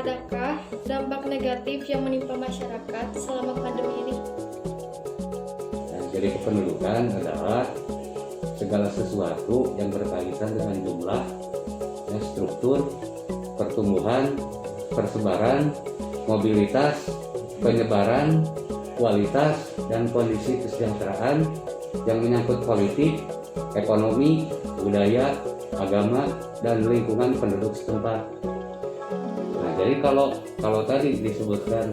Adakah dampak negatif yang menimpa masyarakat selama pandemi ini? Nah, jadi kependudukan adalah segala sesuatu yang berkaitan dengan jumlah, struktur, pertumbuhan, persebaran, mobilitas, penyebaran, kualitas, dan kondisi kesejahteraan yang menyangkut politik, ekonomi, budaya, agama, dan lingkungan penduduk setempat. Nah, jadi kalau tadi disebutkan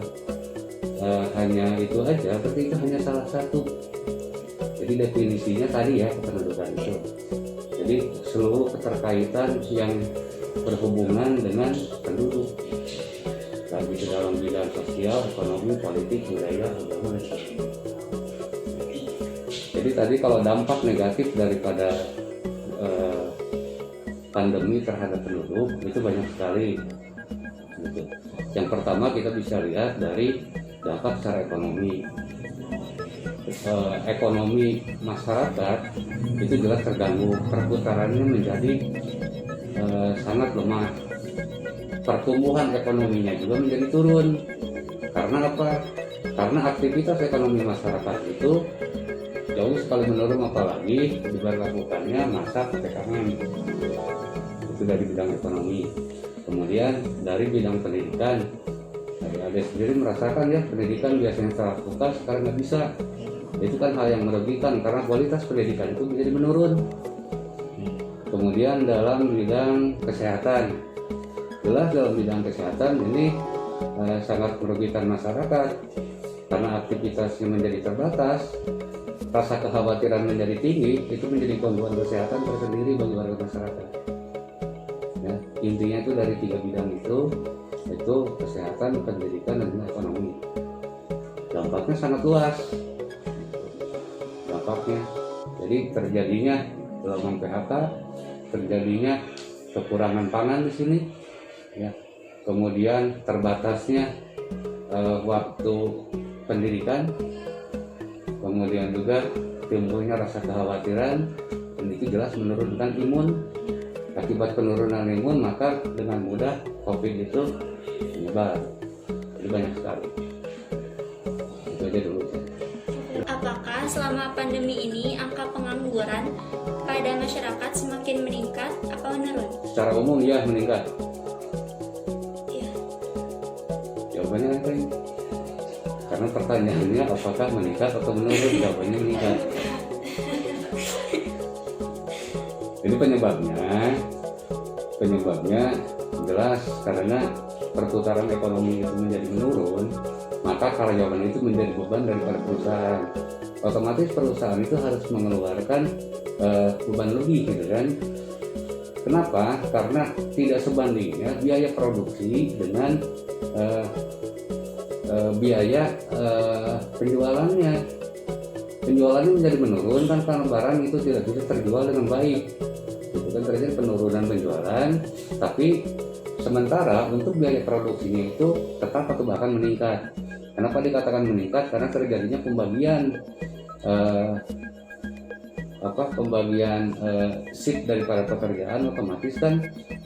hanya itu aja, berarti itu hanya salah satu. Jadi definisinya tadi ya kependudukan itu. Jadi seluruh keterkaitan yang berhubungan dengan penduduk, bagi ke dalam bidang sosial, ekonomi, politik, budaya, agama, dan sebagainya. Jadi tadi kalau dampak negatif daripada pandemi terhadap penduduk itu banyak sekali. Gitu. Yang pertama kita bisa lihat dari dampak secara ekonomi. Ekonomi masyarakat itu jelas terganggu, perputarannya menjadi sangat lemah. Pertumbuhan ekonominya juga menjadi turun. Karena apa? Karena aktivitas ekonomi masyarakat itu jauh sekali menurun, apalagi diberlakukannya masa PPKM. Itu dari bidang ekonomi. Kemudian dari bidang pendidikan, Ade sendiri merasakan ya, pendidikan biasanya tatap muka sekarang nggak bisa. Itu kan hal yang merugikan karena kualitas pendidikan itu menjadi menurun. Kemudian dalam bidang kesehatan, jelas dalam bidang kesehatan ini sangat merugikan masyarakat karena aktivitasnya menjadi terbatas, rasa kekhawatiran menjadi tinggi, itu menjadi gangguan kesehatan tersendiri bagi warga masyarakat. Ya, intinya itu dari 3 bidang itu kesehatan, pendidikan, dan ekonomi. Dampaknya sangat luas. Dampaknya, jadi terjadinya gelombang PHK, terjadinya kekurangan pangan di sini, ya. Kemudian terbatasnya waktu pendidikan, kemudian juga timbulnya rasa kekhawatiran, dan itu jelas menurunkan imun. Akibat penurunan imun, maka dengan mudah COVID itu menyebar. Jadi banyak sekali. Itu aja dulu. Apakah selama pandemi ini angka pengangguran pada masyarakat semakin meningkat atau menurun? Secara umum ya meningkat. Iya. Jawabannya apa ini? Karena pertanyaannya apakah meningkat atau menurun, jawabannya meningkat. Jadi penyebabnya jelas karena perputaran ekonomi itu menjadi menurun, maka karyawan itu menjadi beban daripada perusahaan. Otomatis perusahaan itu harus mengeluarkan beban lebih, gitu kan? Kenapa? Karena tidak sebandingnya biaya produksi dengan biaya penjualannya. Penjualannya menjadi menurun kan karena barang itu tidak bisa terjual dengan baik. Itu kan terjadi penurunan penjualan, tapi sementara untuk biaya produksinya itu tetap atau bahkan meningkat. Kenapa dikatakan meningkat? Karena terjadinya pembagian shift daripada pekerjaan, otomatis kan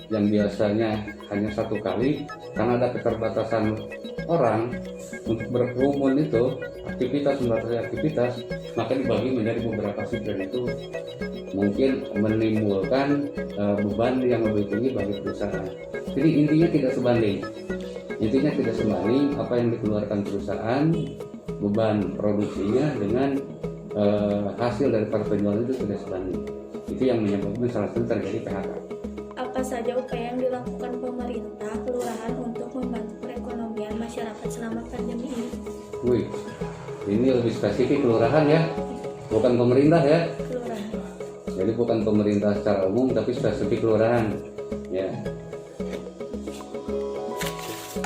yang biasanya hanya 1 kali, karena ada keterbatasan orang untuk berkerumun itu membatasi aktivitas, maka dibagi menjadi beberapa shift, dan itu mungkin menimbulkan beban yang lebih tinggi bagi perusahaan. Jadi intinya tidak sebanding apa yang dikeluarkan perusahaan, beban produksinya dengan hasil dari para penjualan itu tidak sebanding. Itu yang menyebabkan salah satu terjadi PHK. Apa saja upaya yang dilakukan pemerintah kelurahan untuk membantu perekonomian masyarakat selama pandemi ini? Wih, ini lebih spesifik kelurahan ya, bukan pemerintah ya. Kelurahan. Jadi bukan pemerintah secara umum, tapi spesifik kelurahan. Ya.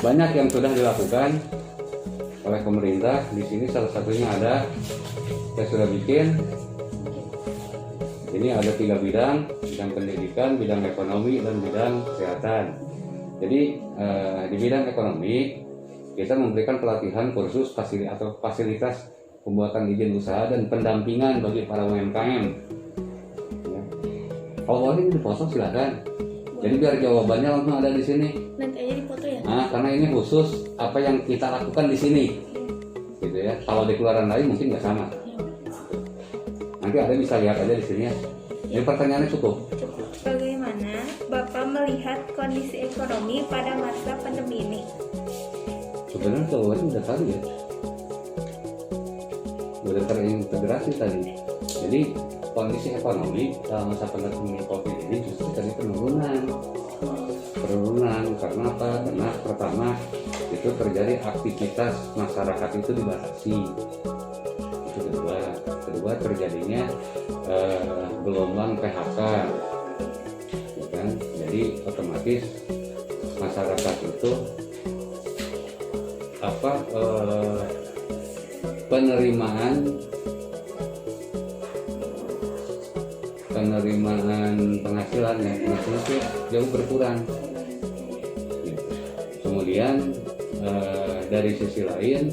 Banyak yang sudah dilakukan oleh pemerintah. Di sini salah satunya ada, saya sudah bikin. Ini ada 3 bidang pendidikan, bidang ekonomi, dan bidang kesehatan. Jadi di bidang ekonomi kita memberikan pelatihan kursus fasilitas pembuatan izin usaha dan pendampingan bagi para UMKM. Ya. Kalau boleh dipotong silakan. Jadi biar jawabannya langsung ada di sini. Nanti aja dipoto ya. Nah, karena ini khusus apa yang kita lakukan di sini, gitu ya. Kalau di keluaran lain mungkin nggak sama. Nanti ada bisa lihat aja di sini ya. Ini pertanyaannya cukup. Bagaimana Bapak melihat kondisi ekonomi pada masa pandemi ini? Sebenarnya jawabannya udah tadi ya, udah terintegrasi tadi. Jadi kondisi ekonomi dalam masa pandemi COVID ini justru tadi penurunan karena apa? Karena pertama itu terjadi aktivitas masyarakat itu dibatasi. Itu kedua terjadinya gelombang PHK, ya kan? Jadi otomatis masyarakat itu penerimaan penghasilannya itu jauh berkurang. Kemudian dari sisi lain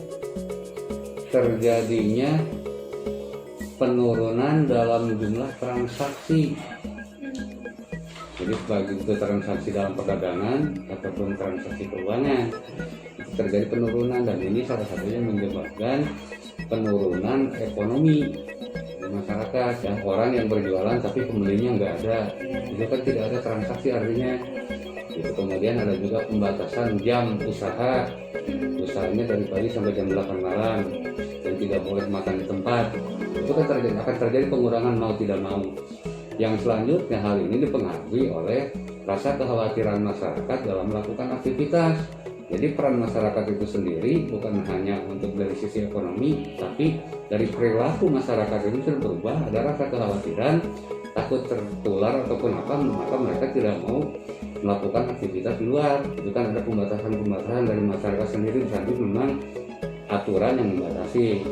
terjadinya penurunan dalam jumlah transaksi. Jadi bagi itu transaksi dalam perdagangan ataupun transaksi keuangan itu terjadi penurunan, dan ini salah satunya menyebabkan penurunan ekonomi di masyarakat. Ya, orang yang berjualan tapi pembelinya nggak ada, itu kan tidak ada transaksi artinya. Itu kemudian ada juga pembatasan jam usahanya dari pagi sampai jam 8 malam, dan tidak boleh makan di tempat. Itu kan akan terjadi pengurangan mau tidak mau. Yang selanjutnya hal ini dipengaruhi oleh rasa kekhawatiran masyarakat dalam melakukan aktivitas. Jadi peran masyarakat itu sendiri bukan hanya untuk dari sisi ekonomi, tapi dari perilaku masyarakat itu sudah berubah. Ada rasa kekhawatiran, takut tertular ataupun apa, maka mereka tidak mau melakukan aktivitas di luar. Itu kan ada pembatasan dari masyarakat sendiri, misalnya memang aturan yang membatasi.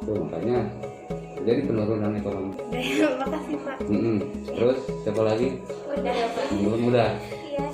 Itu makanya jadi penurunan ekonomi. Terima kasih Pak. Terus siapa lagi? Udah ya Pak. Belum udah. Iya.